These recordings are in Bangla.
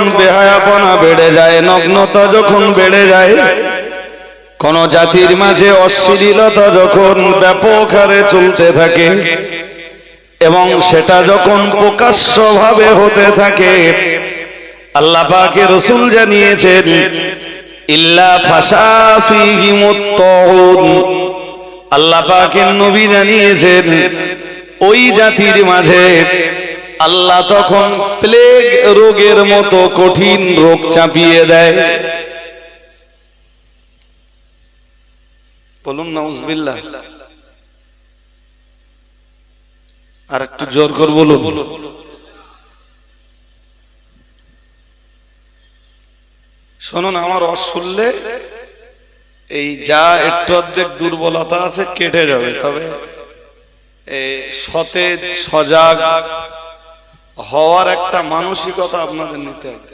যখন বেহায়াপনা বেড়ে যায়, নগ্নতা যখন বেড়ে যায়, কোন জাতির মাঝে অশ্লীলতা যখন ব্যাপক হারে চলতে থাকে এবং সেটা যখন প্রকাশ্যভাবে হতে থাকে, আল্লাহ পাকের রাসূল জানিয়েছেন ইল্লা ফাশা ফীহিমুত তাউন, আল্লাহ পাকের নবী জানিয়েছেন ওই জাতির মাঝে আল্লাহ তখন প্লেগ রোগের মতো কঠিন রোগ চাপিয়ে দেয়। বলুন নাউজুবিল্লাহ। আর একটু জোর করে বলুন। শুনুন, আমার ওয়াজ শুনলে এই যা একটু অর্ধেক দুর্বলতা আছে কেটে যাবে, তবে সতেজ সজাগ হওয়ার একটা মানসিকতা আপনাদের নিতে হবে।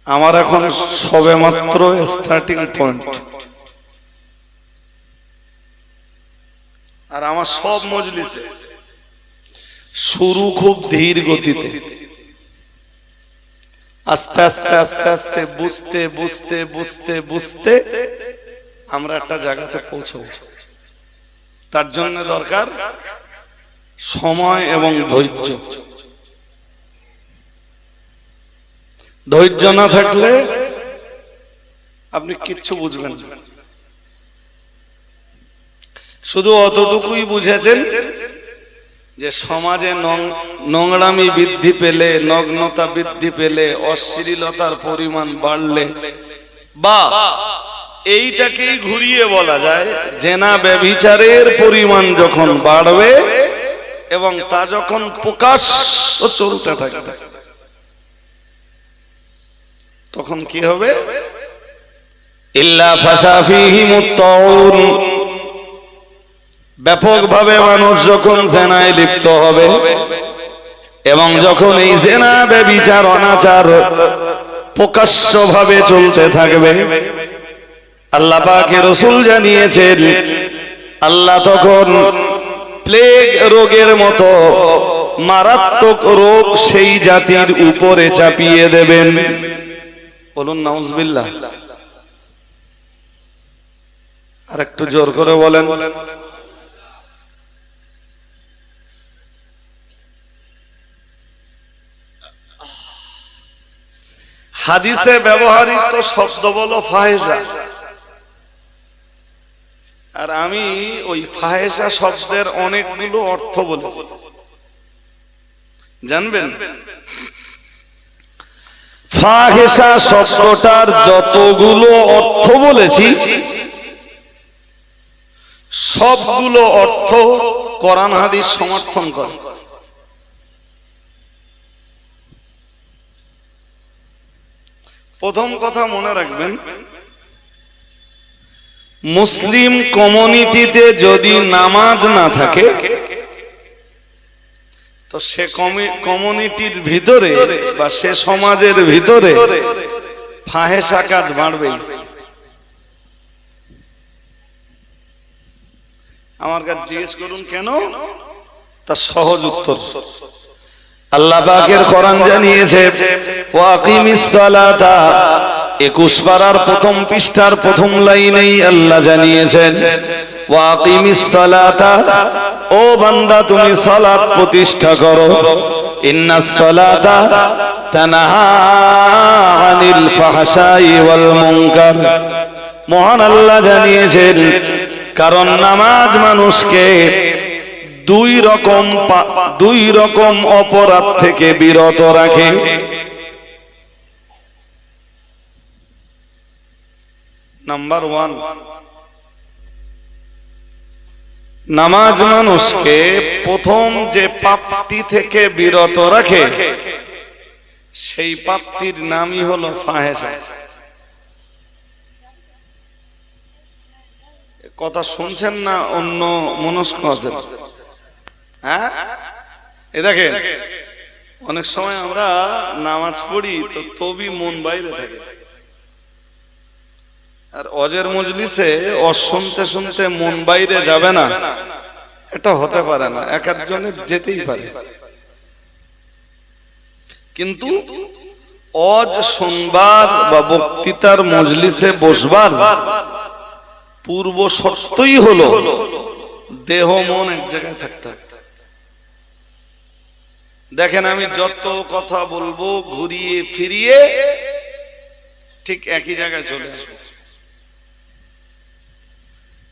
আমার এখন সবে মাত্র স্টার্টিং পয়েন্ট, আর আমার সব মজলিসে শুরু খুব ধীর গতিতে, আস্তে আস্তে আস্তে আস্তে বুঝতে বুঝতে বুঝতে বুঝতে আমরা একটা জায়গাতে পৌঁছব। তার জন্য দরকার সময় এবং ধৈর্য। ধৈর্য না থাকলে আপনি কিচ্ছু বুঝবেন না। শুধু অতটুকুই বুঝেছেন যে সমাজে নোংরামি বৃদ্ধি পেলে, নগ্নতা বৃদ্ধি পেলে, অশ্লীলতার পরিমাণ বাড়লে, বা এইটাকেই ঘুরিয়ে বলা যায় জেনা ব্যভিচারের পরিমাণ যখন বাড়বে এবং তা যখন প্রকাশ্য চলতে থাকবে, তখন কি হবে? ইল্লা ফাশা ফীহিমুত তাউন, ব্যাপকভাবে মানুষ যখন জেনায় লিপ্ত হবে এবং যখন এই জেনা ব্যভিচার অনাচার প্রকাশ্যভাবে চলতে থাকবে, আল্লাহ পাকের রাসূল জানিয়েছেন আল্লাহ তখন প্লেগ রোগের মতো মারাত্মক রোগ সেই জাতির উপরে চাপিয়ে দেবেন। বলুন নাউজুবিল্লাহ। আর একটু জোর করে বলেন। হাদিসে ব্যবহৃত শব্দ বলো ফাহেসা, আর আমি ওই ফাহেসা শব্দের অনেকগুলো অর্থ বলেছি, জানবেন? ফাহেসা শব্দটার যতগুলো অর্থ বলেছি সবগুলো অর্থ কোরআন হাদিস সমর্থন করে। প্রথম কথা মনে রাখবেন, মুসলিম কমিউনিটিতে যদি নামাজ না থাকে তো সে কমিউনিটির ভিতরে বা সে সমাজের ভিতরে ফাহেসা কাজ বাড়বেই। আমার কাছে জিজ্ঞেস করুন কেন, তার সহজ উত্তর আল্লাহ পাকের কোরআন জানিয়েছে ওয়াকিমিস সালাতা, 21 পারার প্রথম পৃষ্ঠার প্রথম লাইনেই আল্লাহ জানিয়েছেন ওয়াকিমিস সালাতা, ও বান্দা তুমি সালাত প্রতিষ্ঠা করো, ইন্নাস সালাতা তানহা আনিল ফাহশাই ওয়াল মুনকার। মহান আল্লাহ জানিয়েছেন কারণ নামাজ মানুষকে দুই রকম অপরাধ থেকে বিরত রাখে। নাম্বার 1, নামাজ মানুষকে প্রথম যে পাপটি থেকে বিরত রাখে সেই পাপটির নামই হলো ফাহেসা। কথা শুনছেন না অন্য মনস্ক আছেন? হ্যাঁ, এ দেখেন অনেক সময় আমরা নামাজ পড়ি তো তবি মন বাইরে থাকে, আর অজের মজলিসে শুনতে শুনতে মন বাইরে যাবে না, এটা হতে পারে না। এক একজনের যেতেই পারে। কিন্তু অজ শুনবার বা বক্তৃতার মজলিসে বসবার পূর্ব শর্তই হলো দেহ মন এক জায়গায় থাকতে হবে। দেখেন, আমি যত কথা বলবো ঘুরিয়ে ফিরিয়ে ঠিক একই জায়গায় চলে আসবো।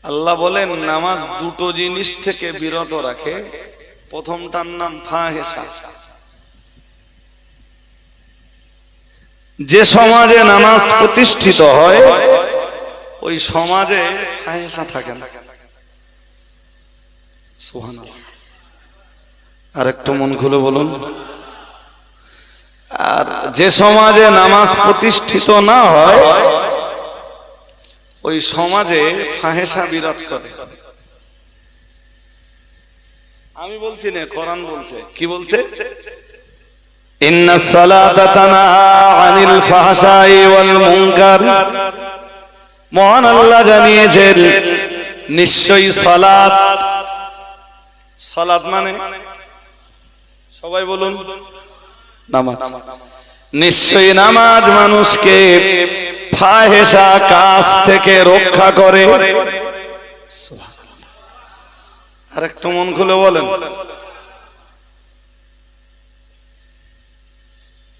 আল্লাহ বলেন নামাজ দুটো জিনিস থেকে বিরত রাখে। প্রথমটার নাম ফাহেসা। যে সমাজে নামাজ প্রতিষ্ঠিত হয় ওই সমাজে ফাহেসা থাকে না। সুবহানাল্লাহ। আর একটু মন খুলে বলুন। আর যে সমাজে নামাজ প্রতিষ্ঠিত না হয় ওই সমাজে ফাহেসা বিরাজ করে। আমি বলছি না, কোরআন বলছে। কি বলছে? ইন্নাস সালাতা তানহা আনিল ফাহশাই ওয়াল মুনকার। মহান আল্লাহ জানিয়েছেন নিশ্চয়ই সালাত, সালাত মানে সবাই বলুন নামাজ। নিশ্চয়ই নামাজ মানুষকে ফাহেসা কাজ থেকে রক্ষা করে। আর একটু মন খুলে বলেন।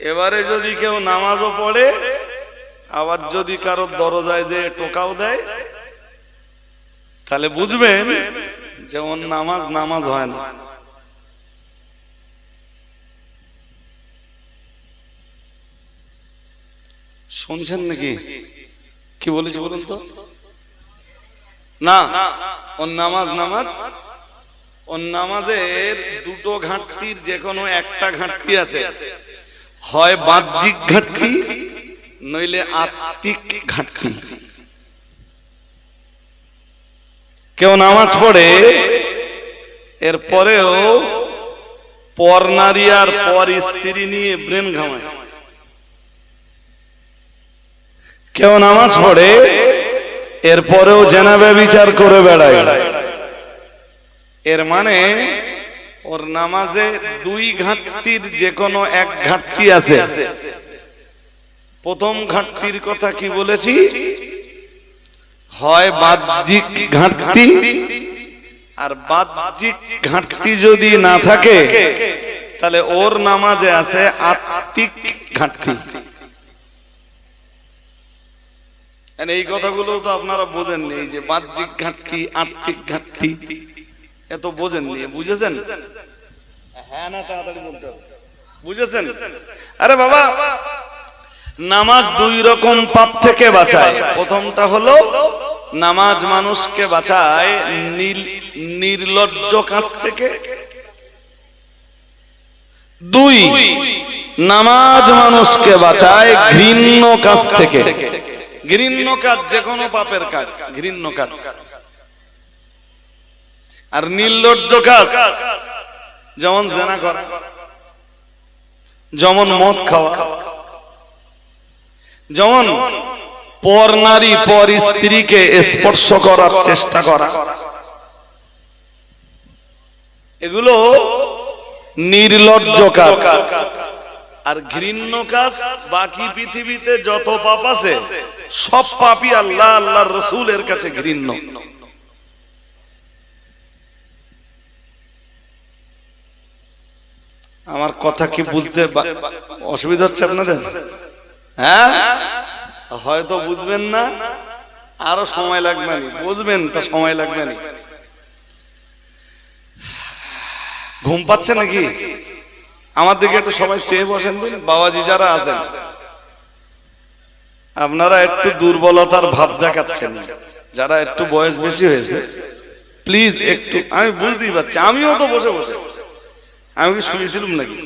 এবারে যদি কেউ নামাজও পড়ে আবার যদি কারো দরজায় যে টোকাও দেয় তাহলে বুঝবেন যে ওর নামাজ নামাজ হয় না। শুনছেন নাকি? কি বলেছি বলুন তো? না, ওর নামাজ নামাজ। ওর নামাজের দুটো ঘাটতির যে কোনো একটা ঘাটতি আছে, হয় বাহ্যিক ঘাটতি নইলে আত্মিক ঘাটতি। কেউ নামাজ পড়ে এরপরেও পর নারী আর পর স্ত্রী নিয়ে ব্রেন ঘামায়। কেউ নামাজ পড়ে এরপরেও জেনা ব্যভিচার করে বেড়ায়। এর মানে ওর নামাজে দুই ঘাটতির যে কোনো এক ঘাটতি আছে। প্রথম ঘাটতির কথা কি বলেছি? হয় বাহ্যিক ঘাটতি, আর বাহ্যিক ঘাটতি যদি না থাকে তাহলে ওর নামাজে আছে আত্মিক ঘাটতি। এই কথাগুলো তো আপনারা বোঝেননি, যে বাহ্যিক ঘাটতি আত্মিক ঘাটতি এত বোঝেননি। বুঝেছেন? হ্যাঁ না তাড়াতাড়ি বলতে হবে। বুঝেছেন? আরে বাবা, নামাজ দুই রকম পাপ থেকে বাঁচায়। প্রথমটা হলো নামাজ মানুষকে বাঁচায় নির্লজ্জ কাজ থেকে। দুই, নামাজ মানুষকে বাঁচায় ঘৃণ্য কাজ থেকে। ঘৃণ্য কাজ যে কোনো পাপের কাজ ঘৃণ্য কাজ। আর নির্লজ্জ কাজ যেমন জেনা করা, যেমন মদ খাওয়া, যেমন পর নারী পর স্ত্রীকে স্পর্শ করার চেষ্টা করা, এগুলো নির্লজ্জ কাজ। আর ঘৃণ্য কাজ বাকি পৃথিবীতে যত পাপ আছে সব পাপই আল্লাহ আল্লাহর রাসূলের কাছে ঘৃণ্য। আমার কথা কি বুঝতে অসুবিধা হচ্ছে আপনাদের? হ্যাঁ, হয়তো বুঝবেন না, আরো সময় লাগবে। বুঝবেন তা সময় লাগবে না। ঘুম পাচ্ছে নাকি? আমার দিকে একটু সবাই চেয়ে বসেন দিন। বাবাজি যারা আছেন আপনারা একটু দুর্বলতার ভাব দেখাচ্ছেন। যারা একটু বয়স বেশি হয়েছে প্লিজ একটু, আমি বুঝতেই পারছি, আমিও তো বসে বসে, আমি কি শুয়েছিলাম নাকি?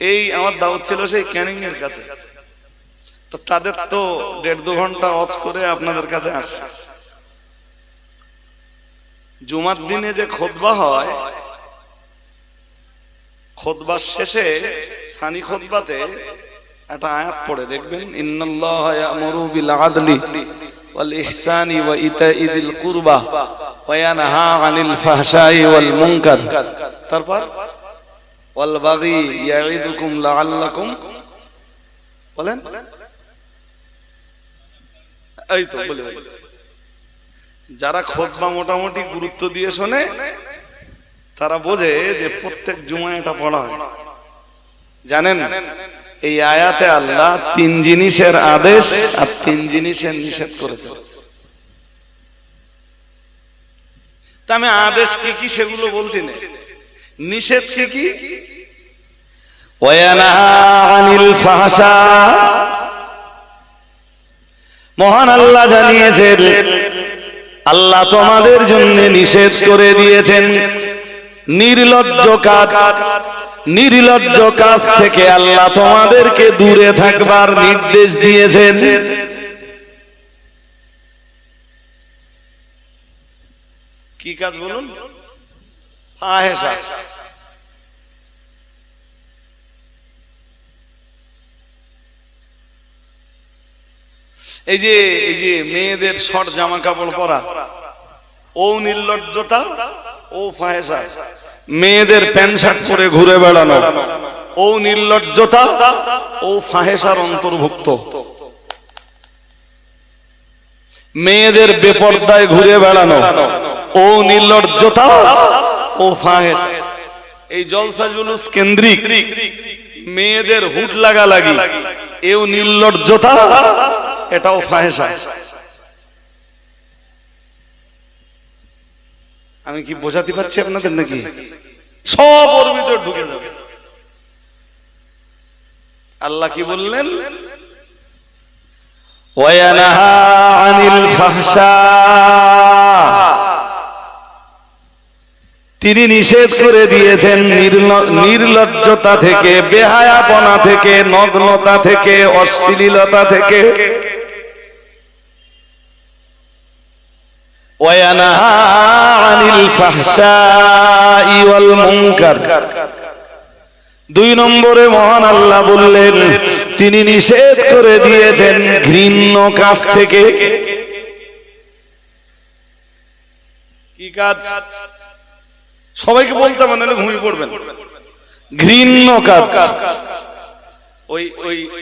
এই আমার দাওয়াত ছিল সেই ক্যানিং এর কাছে, তো তাদের তো 1.5-2 ঘন্টা ওয়াজ করে আপনাদের কাছে আসছে। জুমার দিনে যে খুতবা হয়, খুতবার শেষে সানি খুতবাতে একটা আয়াত পড়ে দেখবেন, ইন্নাল্লাহা ইয়া'মুরু বিল আদলি ওয়াল ইহসানি ওয়া ইতা'i যিল কুরবা ওয়া ইয়ানহা আনিল ফাহশাই ওয়াল মুনকার। তারপর ওয়াল বাগী ইয়াইদুকুম লাআল্লাকুম, বলেন এই তো বলে। যারা খুতবা মোটামুটি গুরুত্ব দিয়ে শোনে তারা বোঝে যে প্রত্যেক জুমায় এটা পড়া হয়। জানেন এই আয়াতে আল্লাহ 3 জিনিসের আদেশ আর 3 জিনিসের নিষেধ করেছেন। তা আমি আদেশ কি কি সেগুলো বলছি না, নিষেধ কি কি? ওয়ায়ানহা আনিল ফাহশা, মহান আল্লাহ জানিয়েছেন আল্লাহ তোমাদের জন্য নিষেধ করে দিয়েছেন নির্লজ্জ কাজ। নির্লজ্জ কাজ থেকে আল্লাহ তোমাদেরকে দূরে থাকবার নির্দেশ দিয়েছেন। কি কাজ বলুন? ফাহেশা। এই যে মেয়েদের শর্ট জামা কাপড় পরা, ও নির্লজ্জতা, ও ফাহেশা। মেয়েদের প্যান্ট শার্ট পরে ঘুরে বেড়ানো, ও নির্লজ্জতা, ও ফাহেশার অন্তর্ভুক্ত। মেয়েদের বেপরদায় ঘুরে বেড়ানো, ও নির্লজ্জতা, ও ফাহেশা। এই জলসা জুলুস কেন্দ্রিক মেয়েদের হুট লাগালাগি, এও নির্লজ্জতা, এটাও ফাহেশা। আমি কি বোঝাতে পারছি আপনাদের নাকি? সব ওর ভিতর ঢুকে যাবে। আল্লাহ কি বললেন? ওয়ায়ানহা আনিল ফাহশা, তিনি নিষেধ করে দিয়েছেন নির্লজ্জতা থেকে, বেহায়াপনা থেকে, নগ্নতা থেকে, অশ্লীলতা থেকে। ওয়ায়ানহা আনিল ফাহশাই ওয়াল মুনকার। 2 নম্বরে মহান আল্লাহ বললেন তিনি নিষেধ করে দিয়েছেন ঘৃণ্য কাজ থেকে। কি কাজ? সবাইকে বলতে হবে নাহলে ঘুমিয়ে পড়বেন। ঘৃণ্য কাজ,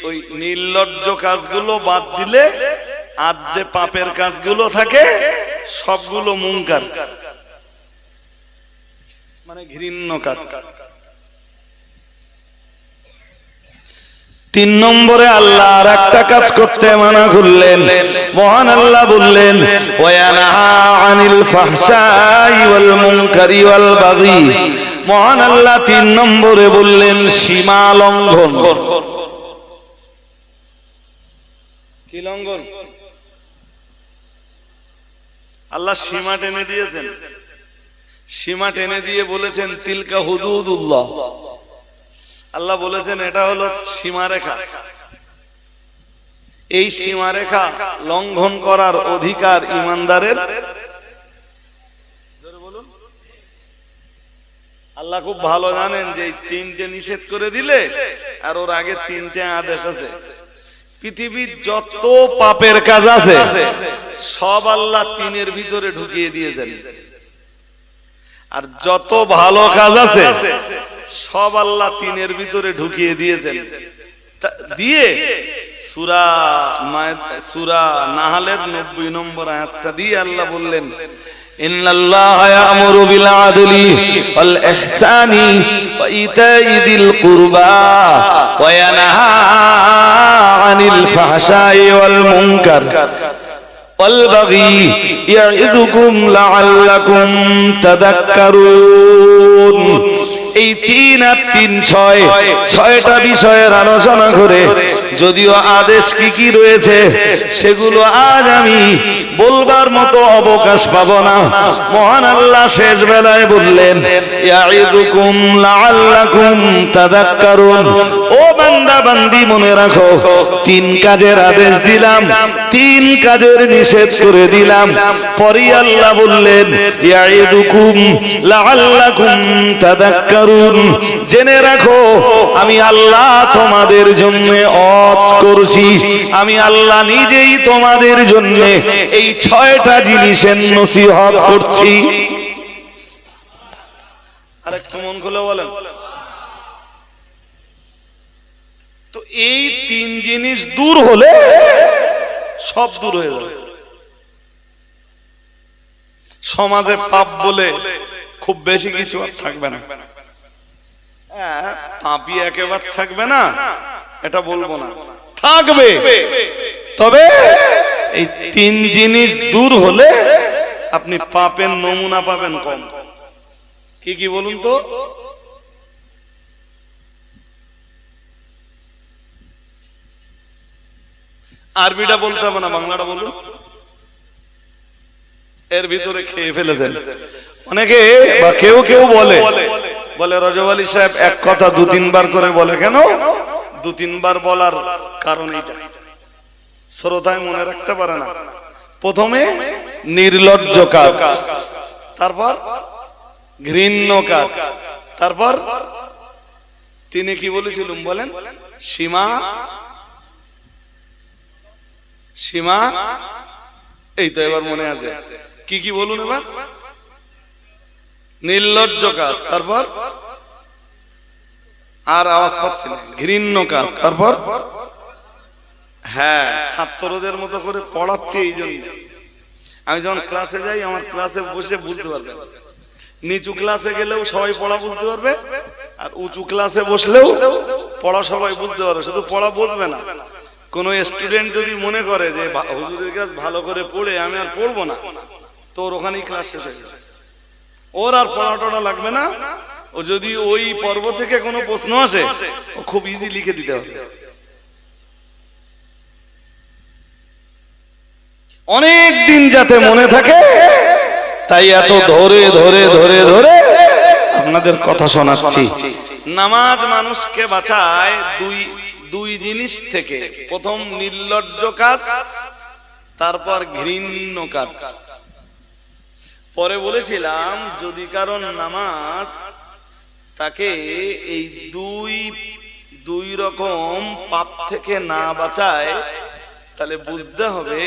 ওই নির্লজ্জ কাজগুলো বাদ দিলে আজ যে পাপের কাজগুলো থাকে সবগুলো মুনকার, মানে ঘৃণ্য কাজ। 3 নম্বরে আল্লাহ আর একটা কাজ করতে মানা করলেন। মহান আল্লাহ বললেন ওয়ায়ানহা আনিল ফাহশাই ওয়াল মুনকারি ওয়াল বাগী। মহান আল্লাহ 3 নম্বরে বললেন সীমা লঙ্ঘন। কি লঙ্ঘন? আল্লাহ সীমা টেনে দিয়েছেন। সীমা টেনে দিয়ে বলেছেন তিলকা হুদুদুল্লাহ। আল্লাহ বলেছেন এটা হলো সীমারেখা। এই সীমারেখা লঙ্ঘন করার অধিকার ইমানদারের। আল্লাহ খুব ভালো জানেন যে 3টে নিষেধ করে দিলে আর ওর আগে 3টে আদেশ আছে। পৃথিবীর যত পাপের কাজ আছে সব আল্লাহ 3-এর ভিতরে ঢুকিয়ে দিয়েছেন, আর যত ভালো কাজ আছে সব আল্লাহ 3-এর ভিতরে ঢুকিয়ে দিয়েছেন। দিয়ে সূরা নাহলের 90 নম্বর আয়াতটা দিয়ে আল্লাহ বললেন ইন্নাল্লাহা ইয়া'মুরু বিল আদলি ওয়াল ইহসানি ওয়া ইতা'i যিল কুরবা ওয়া ইয়ানহা আনিল ফাহশাই ওয়াল মুনকার ওয়াল বাগী ইয়া'ইযুকুম লা'আল্লাকুম তাযাক্কারুন। এই 3 আর 3 6টা বিষয়ের আলোচনা করে, যদিও আদেশ কি কি রয়েছে সেগুলো আজ আমি বলবার মতো অবকাশ পাব না। মহান আল্লাহ শেষ বেলায় বললেন ইয়াইদুকুম লাআল্লাকুম তাযাক্কারুন। ও বান্দা বান্দি মনে রাখো 3 কাজের আদেশ দিলাম, 3 কাজের নিষেধ করে দিলাম। পরে আল্লাহ বললেন ইয়াইদুকুম লাআল্লাকুম তাযাক্কারুন। জেনে রাখো আমি আল্লাহ তোমাদের জন্য ওয়াজ করছি, আমি আল্লাহ নিজেই তোমাদের জন্য এই 6টা জিনিসের নসিহত করছি। আরেকটু মন খুলে বলেন তো এই তিন জিনিস দূর হলে সব দূর হয়ে যাবে। সমাজে পাপ বলে খুব বেশি কিছু আর থাকবে না। পাপই একেবারে থাকবে না এটা বলবো না, থাকবে, তবে এই তিন জিনিস দূর হলে আপনি পাপের নমুনা পাবেন কম। কি কি বলুন তো? আরবিটা বলতে হবে না, বাংলাটা বলুন। এর ভিতরে খেয়ে ফেলেছেন অনেকে, বা কেউ কেউ বলে রজব আলী সাহেব এক কথা দু তিনবার করে বলে, কেন দু তিনবার বলার কারণ এইটা শ্রোতায় মনে রাখতে পারে না। প্রথমে নির্লজ্জ কাজ, তারপর ঘৃণ্য কাজ, তারপর তিনি কি বলেছিলেন বলেন? সীমা, সীমা, এই তো এবার মনে আছে। কি কি বলুন এবার? নির্লজ্জ কাজ, তারপর আর আওয়াজ পাচ্ছি না, ঘৃণ্য কাজ, তারপর হ্যাঁ ছাত্রদের মতো করে পড়াচ্ছি। এই জন্য আমি যখন ক্লাসে যাই, আমার ক্লাসে বসে বুঝতে পারবেন, নিচু ক্লাসে গেলেও সবাই পড়া বুঝতে পারবে, আর উঁচু ক্লাসে বসলেও পড়া সবাই বুঝতে পারবে, শুধু পড়া বুঝবে না। কোন স্টুডেন্ট যদি মনে করে যে হুজুরের কাছে ভালো করে পড়ে আমি আর পড়বো না, তো ওর ওখানেই ক্লাস শেষ হয়ে যাবে, ওর আর পড়াটা লাগবে না। ও যদি ওই পর্ব থেকে কোনো প্রশ্ন আসে, ও খুব ইজি লিখে দিতে হবে। অনেক দিন যাতে মনে থাকে, তাই এত ধরে ধরে ধরে ধরে আপনাদের কথা শোনাচ্ছি। নামাজ মানুষকে বাঁচায় দুই জিনিস থেকে। প্রথম নির্লজ্জ কাজ, তারপর ঘৃণ্য কাজ। পরে বলেছিলাম যদি কারণ নামাজ তাকে এই দুই রকম পাপ থেকে না বাঁচায়, তাহলে বুঝতে হবে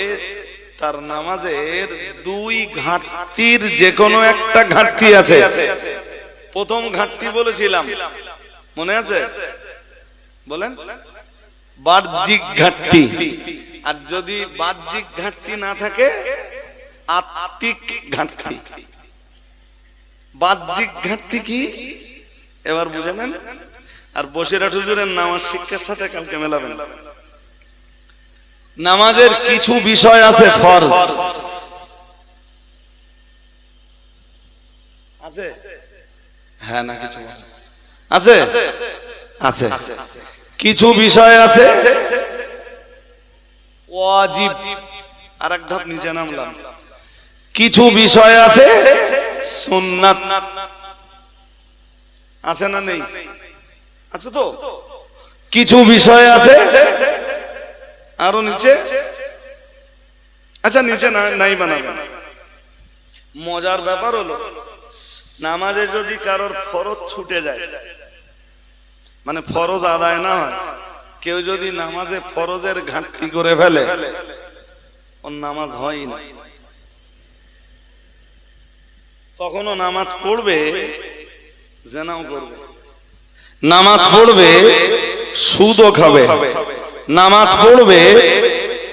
তার নামাজের দুই ঘাটতির যে কোনো একটা ঘাটতি আছে। প্রথম ঘাটতি বলেছিলাম, মনে আছে? বলেন, বাহ্যিক ঘাটতি। আর যদি বাহ্যিক ঘাটতি না থাকে, আত্মিক ঘাটতি। বাহ্যিক ঘাটতি কি এবার বুঝে নেন, আর বসিরহাট হুজুরের নামাজ শিক্ষার সাথে কালকে মেলাবেন। নামাজের কিছু বিষয় আছে ফরজ আছে, হ্যাঁ না কিছু আছে, আছে কিছু বিষয় আছে ওয়াজিব। আর এক ধাপ নিচে নামলাম, কিছু বিষয় আছে সুন্নাত। আছে না নেই? আছে তো। কিছু বিষয় আছে আরো নিচে, আচ্ছা নিচে নাই বানাবে। মজার ব্যাপার হলো, নামাজে যদি কারোর ফরজ ছুটে যায়, মানে ফরজ আদায় না হয়, কেউ যদি নামাজে ফরজের ঘাটতি করে ফেলে, ওর নামাজ হয় না। তখনও নামাজ পড়বে, জেনাও করবে, নামাজ পড়বে, সুদও খাবে, নামাজ পড়বে,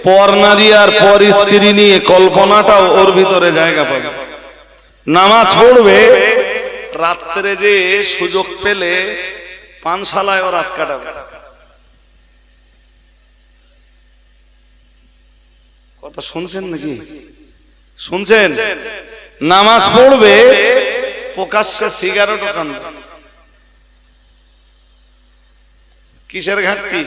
পর নারী আর পর স্ত্রী নিয়ে কল্পনাটাও ওর ভিতরে জায়গা পাবে। নামাজ পড়বে, রাত্রে যে সুযোগ পেলে পানশালায় ও রাত কাটাবে। কথা শুনছেন নাকি? শুনছেন? নামাজ পড়বে, প্রকাশ্যে সিগারেটও টানবে। কিসের ঘাটতি?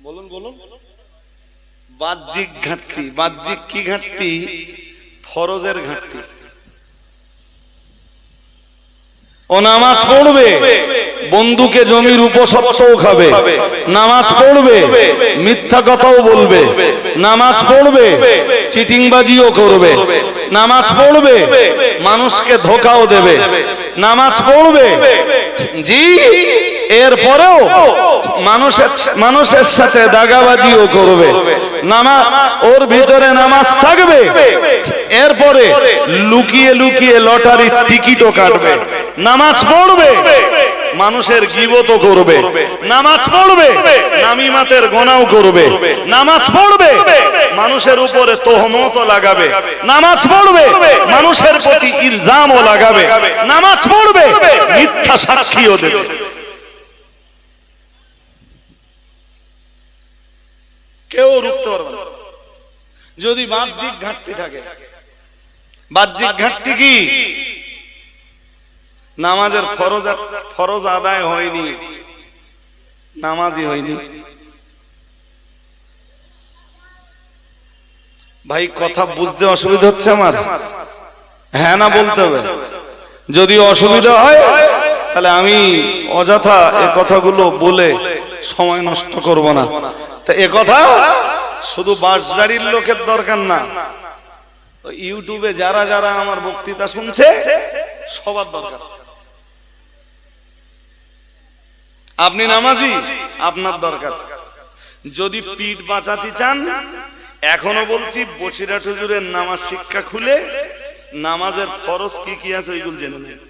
বলুন বলুন। বাহ্যিক ঘাটতি। বাহ্যিক কি ঘাটতি? ফরজের ঘাটতি। ও নামাজ পড়বে, বন্ধুকে জমির উপসত্ত্বও খাবে, নামাজ পড়বে, মিথ্যা কথাও বলবে, নামাজ পড়বে, চিটিংবাজিও করবে, নামাজ পড়বে, মানুষকে ধোঁকাও দেবে, নামাজ পড়বে, জি, এরপরেও মানুষের সাথে দাগাবাজিও করবে। নামাজ ওর ভিতরে নামাজ থাকবে, এরপরে লুকিয়ে লুকিয়ে লটারির টিকিটও কাটবে। নামাজ পড়বে মানুষের গীবতও করবে, নামাজ পড়বে নামিমাতের গোনাও করবে, নামাজ পড়বে মানুষের উপরে তোহমতও লাগাবে, নামাজ পড়বে মানুষের প্রতি ইলজামও লাগাবে, নামাজ পড়বে মিথ্যা সাক্ষীও দেবে। কেউ রুখতে পারবে না যদি বাহ্যিক ঘাটতি থাকে। বাহ্যিক ঘাটতি কি? নামাজের ফরজ আদায় হয়নি, নামাজই হয়নি। ভাই কথা বুঝতে অসুবিধা হচ্ছে আমার? হ্যাঁ না বলতে হবে। যদি অসুবিধা হয় তাহলে আমি অযথা এ কথাগুলো বলে সময় নষ্ট করব না। তা এ কথা শুধু বাঁশঝাড়ির লোকের দরকার না, ইউটিউবে যারা যারা আমার বক্তৃতা শুনছে সবার দরকার। আপনি নামাজি, আপনার দরকার। যদি পিঠ বাঁচাতে চান, এখনো বলছি বসিরহাট হুজুরের নামাজ শিক্ষা খুলে নামাজের ফরজ কি কি আছে ওইগুলো জেনে নেন।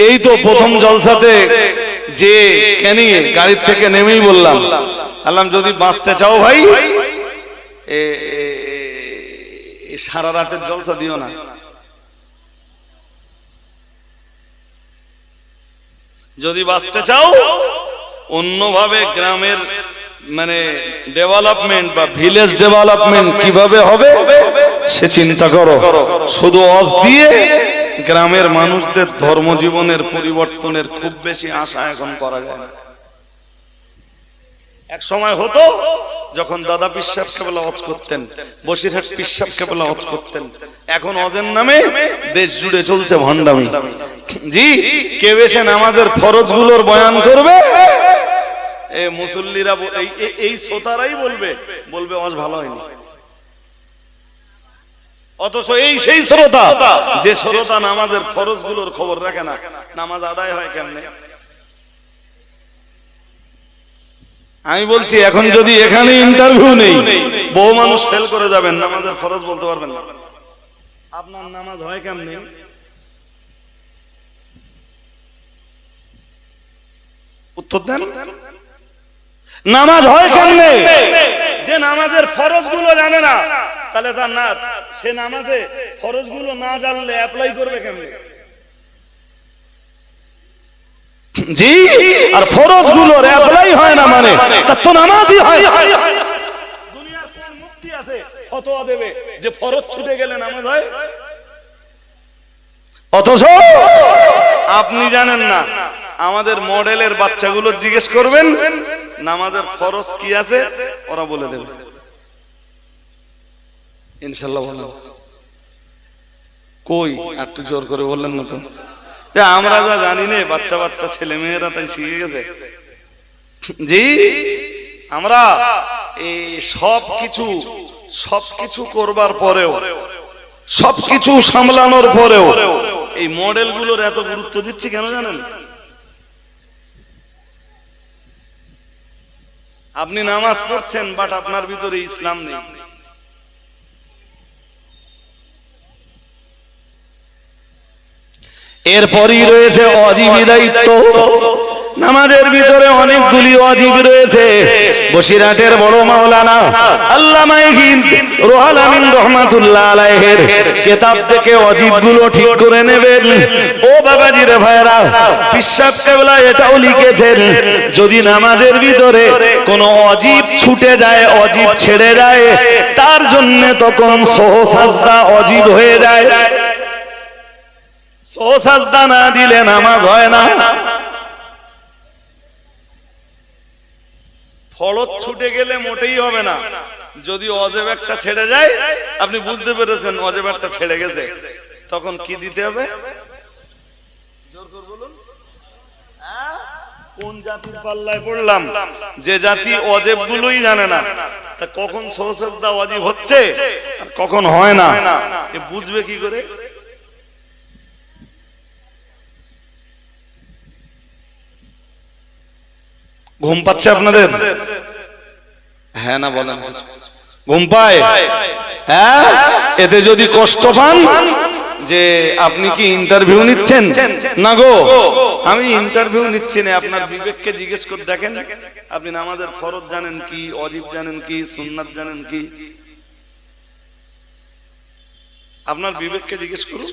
এই তো প্রথম জলসাতে যে কেনি গাড়ির থেকে নেমেই বললাম, আল্লাহ যদি বাঁচতে চাও ভাই সারা রাতের জলসা দিও না। যদি বাঁচতে চাও অন্যভাবে গ্রামের মানে ডেভেলপমেন্ট বা ভিলেজ ডেভেলপমেন্ট কিভাবে হবে সে চিন্তা করো। শুধু অজ দিয়ে গ্রামের মানুষদের ধর্মজীবনের পরিবর্তনের খুব বেশি আশা এখন করা যায় না। এক সময় হতো যখন দাদা পিসাব কেবলা হজ করতেন, বসিরহাট পিসাব কেবলা হজ করতেন, এখন হজের নামে দেশ জুড়ে চলছে ভণ্ডামি। জি, কেউ এসে নামাজের ফরজ গুলোর বয়ান করবে, এই মুসল্লিরা এই শ্রোতারাই বলবে হজ ভালো হয়নি। অথচ এই সেই শ্রোতা যে শ্রোতা নামাজের ফরজ গুলোর খবর রাখে না, নামাজ আদায় হয় কেমনে। আমি বলছি এখন যদি এখানে ইন্টারভিউ নেই, বহু মানুষ ফেল করে যাবেন, নামাজের ফরজ বলতে পারবেন না। আপনার নামাজ হয় কেমনে? উত্তর দেন। নামাজ হয় কেমনে? যে নামাজের ফরজ গুলো জানে না, তাহলে তার না সে নামাজে ফরজ গুলো না জানলে অ্যাপ্লাই করবে কেমনে? জি, আর ফরজ গুলোর অ্যাপ্লাই হয় না মানে তার তো নামাজই হয়। দুনিয়ার কোন মুফতি আছে ফতোয়া দেবে যে ফরজ ছুটে গেলে নামাজ হয়? অথচ আপনি জানেন না। আমাদের মডেলের বাচ্চাগুলো জিজ্ঞেস করবেন নামাজের ফরজ কি আছে, ওরা বলে দেবে ইনশাআল্লাহ। বলেন কই, একটু জোর করে বললেন না তো। আমরা যা জানি না, বাচ্চা বাচ্চা ছেলে মেয়েরা তাই শিখে গেছে। জি, আমরা এই সবকিছু করবার পরেও, সবকিছু সামলানোর পরেও এই মডেল গুলোর এত গুরুত্ব দিচ্ছি কেন জানেন? আপনি নামাজ পড়ছেন বাট আপনার ভিতরে ইসলাম নেই। এরপরই রয়েছে অজীবী দায়িত্ব। নামাজের ভিতরে অনেকগুলি অজীব রয়েছে। বসিরহাটের বড় মাওলানা আল্লামা রুহুল আমিন রাহমাতুল্লাহ আলাইহির কিতাব থেকে অজীবগুলো ঠিক করে নেবেন। ও বাবাজির ভাইরা, পিসাব কেবলা এটাও লিখেছেন, যদি নামাজের ভিতরে কোনো অজীব ছুটে যায়, অজীব ছেড়ে যায়, তার জন্য তখন সহসাজদা অজীব হয়ে যায়। সহসাজদা না দিলে নামাজ হয় না। ফরজ ছুটে গেলে মোটেই হবে না। যদি অজেব একটা ছেড়ে যায়, আপনি বুঝতে পেরেছেন অজেব একটা ছেড়ে গেছে, তখন কি দিতে হবে? জোর করে বলুন। কোন জাতির পাল্লায় পড়লাম? যে জাতি অজেব গুলোই জানে না, তা কখন সহসাজদা ওয়াজিব হচ্ছে আর কখন হয় না এ বুঝবে কি করে? ঘুম পাচ্ছে আপনাদের? হ্যাঁ না বলেন। ঘুম পায়? হ্যাঁ, এতে যদি কষ্ট পান যে আপনি কি ইন্টারভিউ নিচ্ছেন? না গো, আমি ইন্টারভিউ নিচ্ছি না। আপনার বিবেককে জিজ্ঞেস করে দেখেন, আপনি নামাজের ফরজ জানেন কি, ওয়াজিব জানেন কি, সুন্নাত জানেন কি? আপনার বিবেককে জিজ্ঞেস করুন।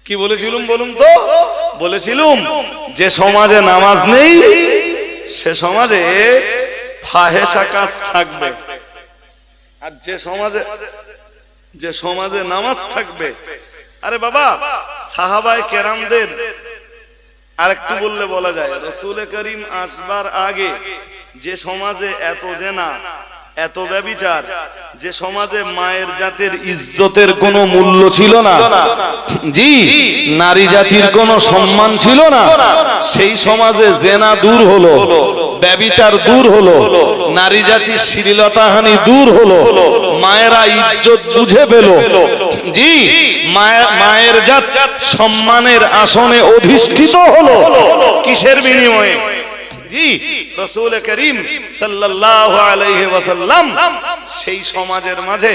কি বলেছিলাম বলুন তো? বলেছিলাম যে সমাজে নামাজ নেই সে সমাজে ফাহেসা কাজ থাকবে, আর যে সমাজে নামাজ থাকবে, আরে বাবা সাহাবায়ে কেরামদের আরেকটু বললে বলা যায়, রাসূল করিম আসবার আগে যে সমাজে এত জেনা, এত ব্যভিচার, যে সমাজে মায়ের জাতের ইজ্জতের কোনো মূল্য ছিল না, জি নারী জাতির কোনো সম্মান ছিল না, সেই সমাজে জেনা দূর হলো, ব্যভিচার দূর হলো, নারী জাতির শ্লীলতাহানি দূর হলো, মায়েরা ইজ্জত বুঝে পেল, জি মায়ের জাত সম্মানের আসনে অধিষ্ঠিত হলো। কিসের বিনিময়ে? জি রাসূল করিম সাল্লাল্লাহু আলাইহি ওয়াসাল্লাম সেই সমাজের মাঝে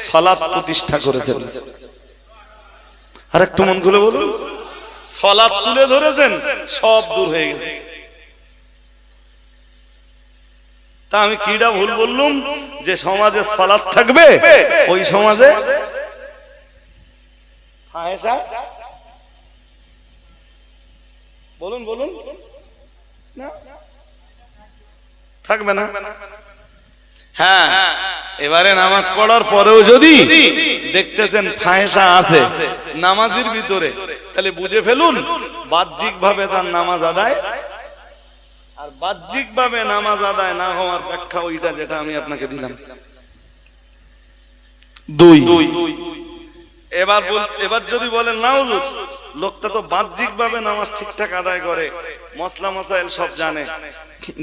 সালাত প্রতিষ্ঠা করেছেন। আর একটু মন খুলে বলুন, সালাত তুলে ধরেছেন, সব দূর হয়ে গেছে। তা আমি কিডা ভুল বললুম যে সমাজে সালাত থাকবে, ওই সমাজে ফাহেসা? বলুন বলুন, না থাকবে না। হ্যাঁ, এবারে নামাজ পড়ার পরেও যদি দেখতেছেন ফাহেসা আছে নামাজের ভিতরে, তাহলে বুঝে ফেলুন বাহ্যিক ভাবে তার নামাজ আদায়, আর বাহ্যিক ভাবে নামাজ আদায় না হওয়ার ব্যাখ্যা ওইটা যেটা আমি আপনাকে দিলাম। দুই, এবার যদি বলেন না হুজুর লোকটা তো বাহ্যিক ভাবে নামাজ ঠিকঠাক আদায় করে, মসলা মসাইল সব জানে,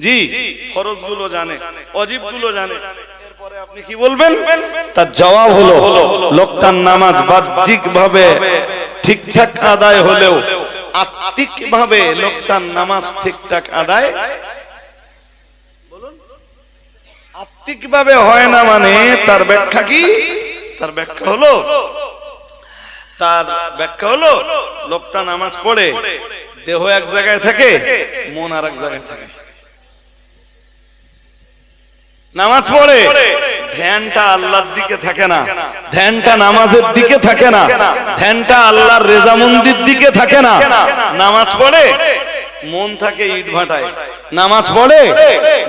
জি ফরজ গুলো জানে, ওয়াজিব গুলো জানে, এরপরে আপনি কি বলবেন? তার জবাব হলো লোকটার নামাজ বাহ্যিক ভাবে ঠিকঠাক আদায় হলেও আত্মিক ভাবে লোকটার নামাজ ঠিকঠাক আদায় আত্মিক ভাবে হয় না। মানে তার ব্যাখ্যা কি? তার ব্যাখ্যা হলো লোকটা নামাজ পড়ে দেহ এক জায়গায় থাকে, মন আর এক জায়গায় থাকে। নামাজ পড়ে ধ্যানটা আল্লাহর দিকে থাকে না, ধ্যানটা নামাজের দিকে থাকে না, ধ্যানটা আল্লাহর রেজামন্দির দিকে থাকে না। নামাজ পড়ে মন থাকে ইট ভাটায়, নামাজ পড়ে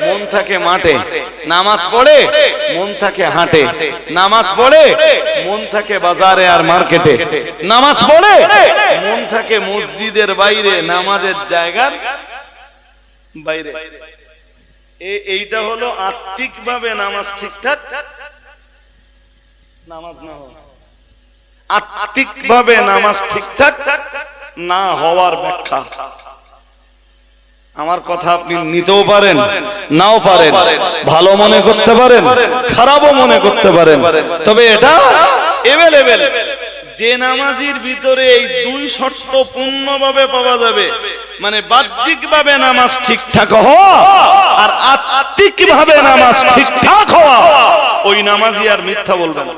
মন থাকে মাঠে, নামাজ পড়ে মন থাকে হাটে, নামাজ পড়ে মন থাকে বাজারে আর মার্কেটে, নামাজ পড়ে মন থাকে মসজিদের বাইরে, নামাজের জায়গার বাইরে। এইটা হলো আত্মিক ভাবে নামাজ ঠিকঠাক নামাজ না হওয়া, আত্মিক ভাবে নামাজ ঠিকঠাক না হওয়ার ব্যাখ্যা। আমার কথা আপনি নিতেও পারেন, নাও পারেন, ভালো মনে করতে পারেন, খারাপও মনে করতে পারেন, তবে এটা এভেলেবেল যে নামাজির ভিতরে এই দুই শর্ত পূর্ণভাবে পাওয়া যাবে, মানে বাহ্যিক ভাবে নামাজ ঠিকঠাক হওয়া আর আত্মিক ভাবে নামাজ ঠিকঠাক হওয়া, ওই নামাজি আর মিথ্যা বলবে না।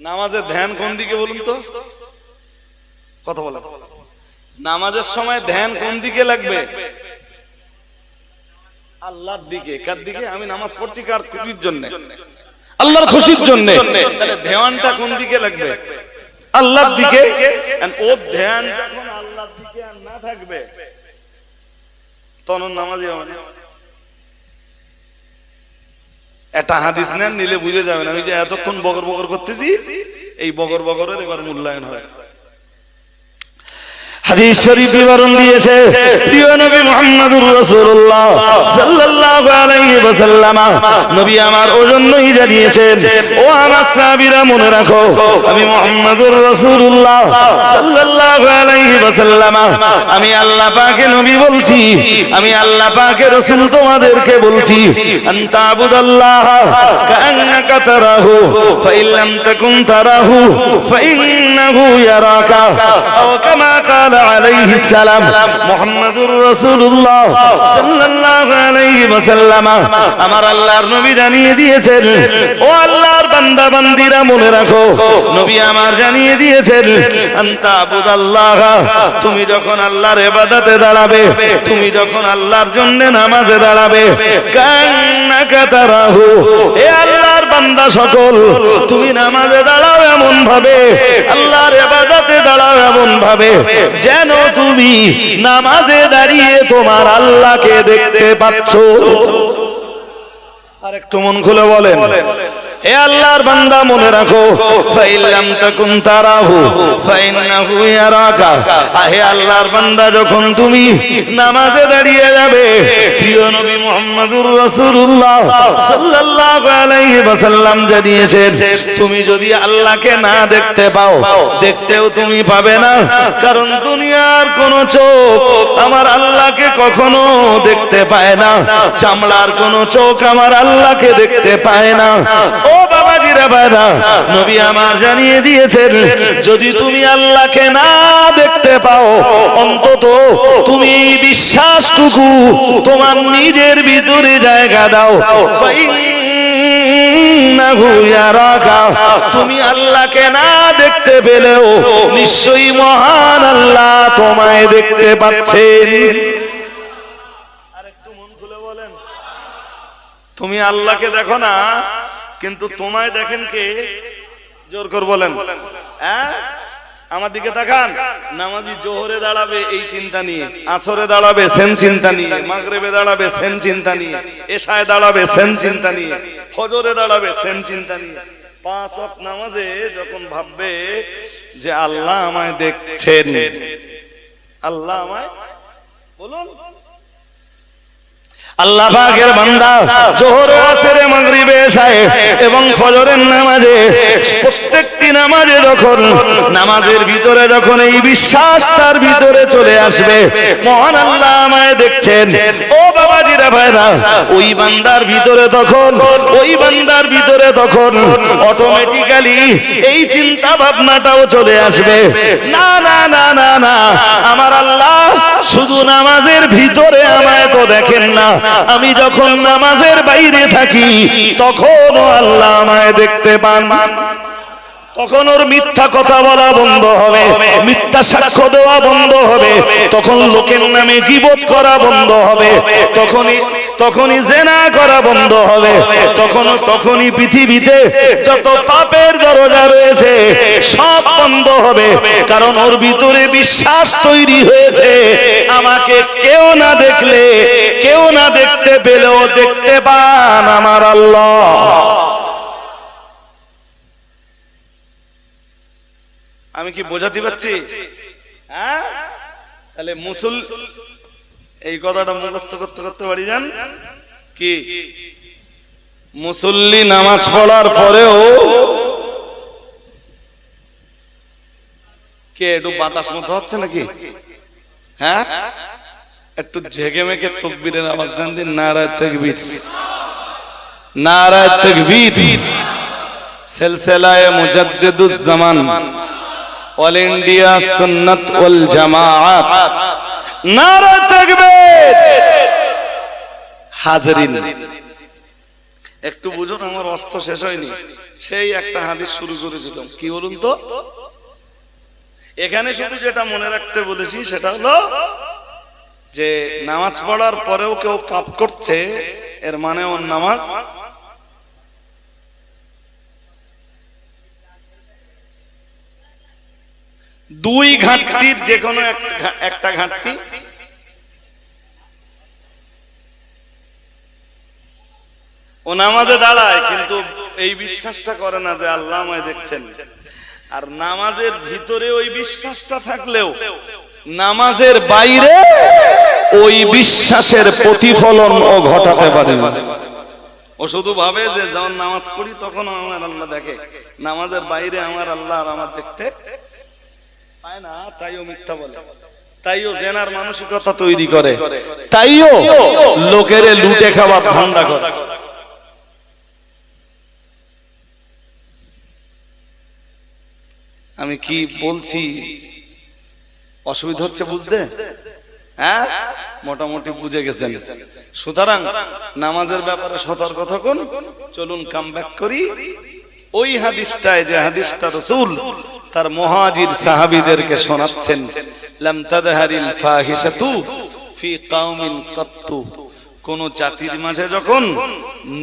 নামাজের ধ্যান কোন দিকে বলুন তো? কথা বলা, নামাজের সময় ধ্যান কোন দিকে লাগবে? আল্লাহর দিকে। কার দিকে? আমি নামাজ পড়ছি কার খুশির জন্য? আল্লাহর খুশির জন্য। তাহলে ধ্যানটা কোন দিকে লাগবে? আল্লাহর দিকে। ও ধ্যান যখন আল্লাহর দিকে আর না থাকবে তখন নামাজই হবে না। একটা হাদিস নেন, নিলে বুঝে যাবেন আমি যে এতক্ষণ বগর বগর করতেছি, এই বগর বগরের এবার মূল্যায়ন হয়। হাদিস শরীফ বিবরণ দিয়েছে প্রিয় নবী মুহাম্মদুর রাসূলুল্লাহ সাল্লাল্লাহু আলাইহি ওয়াসাল্লাম, নবী আমার ওজন্যই জানিয়েছেন, ও আমার সাহাবীরা মনে রাখো, আমি মুহাম্মদুর রাসূলুল্লাহ সাল্লাল্লাহু আলাইহি ওয়াসাল্লাম, আমি আল্লাহ পাকের নবী বলছি, আমি আল্লাহ পাকের রাসূল তোমাদেরকে বলছি, আনতা আবুদাল্লাহ কাআন্নাকা তারাহু ফাইন লাম তাকুন তারাহু ফাইন্নাহু ইয়ারাকা, আও কামা ক্বালা আলাইহিস সালাম মুহাম্মাদুর রাসূলুল্লাহ সাল্লাল্লাহু আলাইহি ওয়াসাল্লাম আমার আল্লাহর নবী জানিয়ে দিয়েছেন, ও আল্লাহর বান্দা বান্দীরা মনে রাখো, নবী আমার জানিয়ে দিয়েছেন, আনতা আবুদাল্লাহ, তুমি যখন আল্লাহর ইবাদতে দাঁড়াবে, তুমি যখন আল্লাহর জন্য নামাজে দাঁড়াবে, কান্নাকা তারাহু, এ আল্লাহর বান্দা সকল, তুমি নামাজে দাঁড়াও এমন ভাবে, আল্লাহর ইবাদতে দাঁড়াও এমন ভাবে যেন তুমি নামাজে দাঁড়িয়ে তোমার আল্লাহকে দেখতে পাচ্ছ। আর একটু মন খুলে বলেন, হে আল্লাহর বান্দা মনে রাখো, ফাইল্লাম তাকুন তারাহু ফাইন্নাহু ইয়ারাকা, হে আল্লাহর বান্দা যখন তুমি নামাজে দাঁড়িয়ে যাবে, প্রিয় নবী মুহাম্মদুর রাসূলুল্লাহ সাল্লাল্লাহু আলাইহি ওয়াসাল্লাম জানিয়েছেন, তুমি যদি আল্লাহকে না দেখতে পাও, দেখতেও তুমি পাবে না, কারণ দুনিয়ার কোন চোখ আমার আল্লাহকে কখনো দেখতে পায় না, চামড়ার কোন চোখ আমার আল্লাহকে দেখতে পায় না। ও বাবাজিরা বাবা, নবী আমার জানিয়ে দিয়েছেন, যদি তুমি আল্লাহকে না দেখতে পাও, অন্তত তুমি বিশ্বাসটুকু তোমার নিজের ভিতরে জায়গা দাও, তুমি আল্লাহকে না দেখতে পেলেও নিশ্চয়ই মহান আল্লাহ তোমায় দেখতে পাচ্ছেন। আরেকটু মন খুলে বলেন, তুমি আল্লাহকে দেখো না, কিন্তু তোমায় দেখেন কে? জোর করে বলেন, হ্যাঁ? আমার দিকে তাকান। নামাজি জোহরে দাঁড়াবে এই চিন্তা নিয়ে, আসরে দাঁড়াবে সেম চিন্তা নিয়ে, মাগরিবে দাঁড়াবে সেম চিন্তা নিয়ে, এশায় দাঁড়াবে সেম চিন্তা নিয়ে, ফজরে দাঁড়াবে সেম চিন্তা নিয়ে। 5 ওয়াক্ত নামাজে যখন ভাববে যে আল্লাহ আমায় দেখছেন, আল্লাহ আমায়, বলুন, আল্লাহ পাকের বান্দা জোহর, আসরে, মাগরিবে, এশায়ে এবং ফজরের নামাজে, প্রত্যেকটি নামাজে যখন নামাজের ভিতরে যখন এই বিশ্বাস তার ভিতরে চলে আসবে, মহান আল্লাহ আমায় দেখছেন, ও বাবাজিরা ভাইরা, ওই বান্দার ভিতরে তখন অটোমেটিক্যালি এই চিন্তা ভাবনাটাও চলে আসবে, না না না না না, আমার আল্লাহ শুধু নামাজের ভিতরে আমায় তো দেখেন না, আমি যখন নামাজের বাইরে থাকি তখনও আল্লাহ আমায় দেখতে পান। তখন ওর মিথ্যা কথা বলা বন্ধ হবে, মিথ্যা সাক্ষ্য দেওয়া বন্ধ হবে, তখন লোকের নামে গীবত করা বন্ধ হবে, তখনই জিনা করা বন্ধ হবে, তখনই পৃথিবীতে যত পাপের দরজা রয়েছে সব বন্ধ হবে, কারণ ওর ভিতরে বিশ্বাস তৈরি হয়েছে, আমাকে কেউ না দেখলে, কেউ না দেখতে পেলেও দেখতে পান আমার আল্লাহ। আমি কি বোঝাতে পারছি? হ্যাঁ, তাহলে এই কথাটা মুখস্থ করতে করতে পারি যান কি, মুসল্লি নামাজ পড়ার পরেও কে একটু বাতাস মতো হচ্ছে নাকি? হ্যাঁ, একটু ঝেঁকে মেঘে তাকবীরের আওয়াজ দেন দিন, নারায়ে তাকবীর, নারায়ে তাকবীর, সিলসিলায়ে মুজাদ্দিদুজ জামান, অল ইন্ডিয়া সুন্নাত ওয়াল জামাআত, নারায়ে তাকবীর। হাজিরিন, একটু বুঝুন, আমার অস্ত্র শেষ হয়নি, সেই একটা হাদিস শুরু করেছিলাম, কি বলুন তো? এখানে শুধু যেটা মনে রাখতে বলেছি সেটা হলো যে নামাজ পড়ার পরেও কেউ পাপ করছে, এর মানে ওর নামাজ দুই ঘাটতির যে কোনো একটা ঘাটতি, ও নামাজে দাঁড়ায় কিন্তু এই বিশ্বাসটা করে না যে আল্লাহ আমায় দেখছেন, আর নামাজের ভিতরে ওই বিশ্বাসটা থাকলেও নামাজের বাইরে ওই বিশ্বাসের প্রতিফলন ও ঘটাতে পারে না। ও শুধু ভাবে যে যখন নামাজ পড়ি তখন আমার আল্লাহ দেখে, নামাজের বাইরে আমার আল্লাহ আর আমার দেখতে পায় না, তাইও মিথ্যা বলে, তাইও জেনার মানসিকতা তৈরি করে, তাইও লোকের লুটে খাওয়ার ধান্দা করে। আমি কি বলছি অসুবিধা হচ্ছে বুঝতে? হ্যাঁ, মোটামুটি বুঝে গেছেন। সুতরাং নামাজের ব্যাপারে সতর্ক থাকুন। চলুন কাম ব্যাক করি ওই হাদিসটায়, যে হাদিসটা রাসূল তার মুহাজির সাহাবীদেরকে শোনাচ্ছেন। লাম তাদহারিল ফাহিশাতু ফি কওমিন কাত্তু, কোন জাতির মাঝে যখন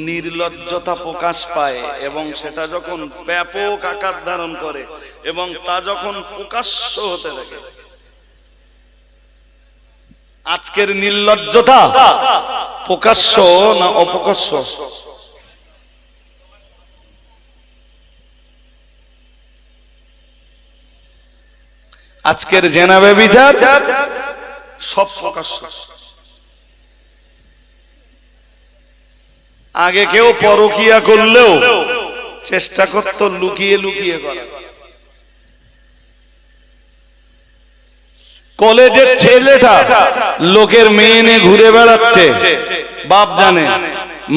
নির্লজ্জতা প্রকাশ পায় এবং সেটা যখন ব্যাপক আকার ধারণ করে এবং তা যখন প্রকাশ্য হতে থাকে। আজকের নির্লজ্জতা প্রকাশ্য না অপ্রকাশ্য? আজকের জেনা ব্যভিচার সব প্রকাশ্য। আগে কেউ পরকিয়া করলেও চেষ্টা করত লুকিয়ে লুকিয়ে করা। কলেজের ছেলেটা লোকের মেয়ে নিয়ে ঘুরে বেড়াচ্ছে, বাপ জানে,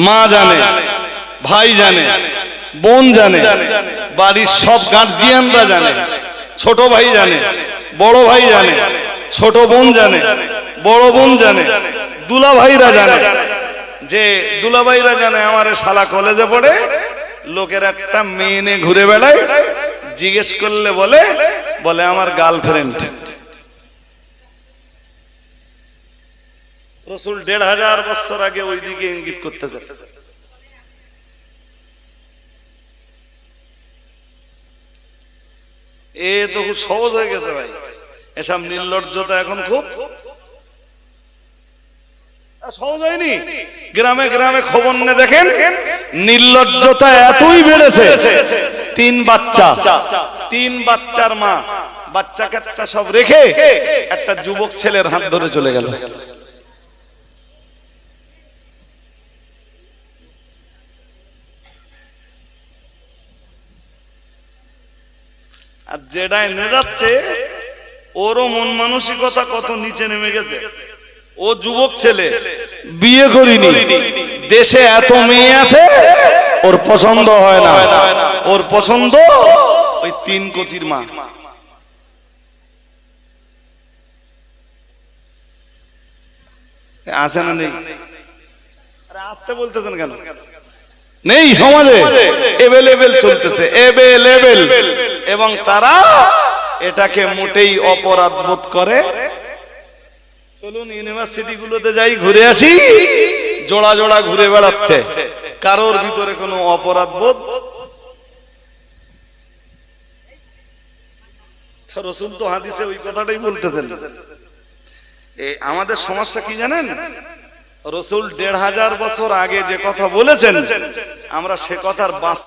মা জানে, ভাই জানে, বোন জানে, বাড়ির সব গার্জিয়ানরা জানে, ছোট ভাই জানে, বড় ভাই জানে, ছোট বোন জানে, বড় বোন জানে, দুলা ভাইরা জানে, যে দুলা ভাইরা জানে আমার শালা কলেজে পড়ে লোকের একটা মেয়ে নিয়ে ঘুরে বেড়ায়। জিজ্ঞেস করলে বলে বলে আমার গার্লফ্রেন্ড। রাসূল ১৫০০ বছর আগে ওই দিকে ইঙ্গিত করতেছে। এ তো খুব সহজ হয়ে গেছে ভাই, এসব নির্লজ্জতা এখন খুব সহজ হয়নি। গ্রামে গ্রামে খবর নিয়ে দেখেন নির্লজ্জতা এতই বেড়েছে। ৩ বাচ্চা, ৩ বাচ্চার মা বাচ্চা কাচ্চা সব রেখে একটা যুবক ছেলের হাত ধরে চলে গেল। আর যেটাই নিয়ে যাচ্ছে ওরও মন মানসিকতা কত নিচে নেমে গেছে। ও যুবক ছেলে, বিয়ে করিনি, দেশে এত মেয়ে আছে, ওর পছন্দ হয় না, ওর পছন্দ ওই ৩ কচির মা। আছে না নেই? আরে আসতে বলতেছেন কেন? নেই, সমাজে এভেলেবেল চলতেছে, এভেলেবেল। এবং তারা এটাকে মোটেই অপরাধ বোধ করে। চলুন ইউনিভার্সিটি গুলোতে যাই, ঘুরে আসি, জোড়া জোড়া ঘুরে বেড়াচ্ছে, কারোর ভিতরে কোনো অপরাধ বোধ। রাসূল তো হাদিসে ওই কথাটাই বলতেছেন। আমাদের সমস্যা কি জানেন? রাসূল ১৫০০ বছর আগে যে কথা বলেছেন আমরা সে কথার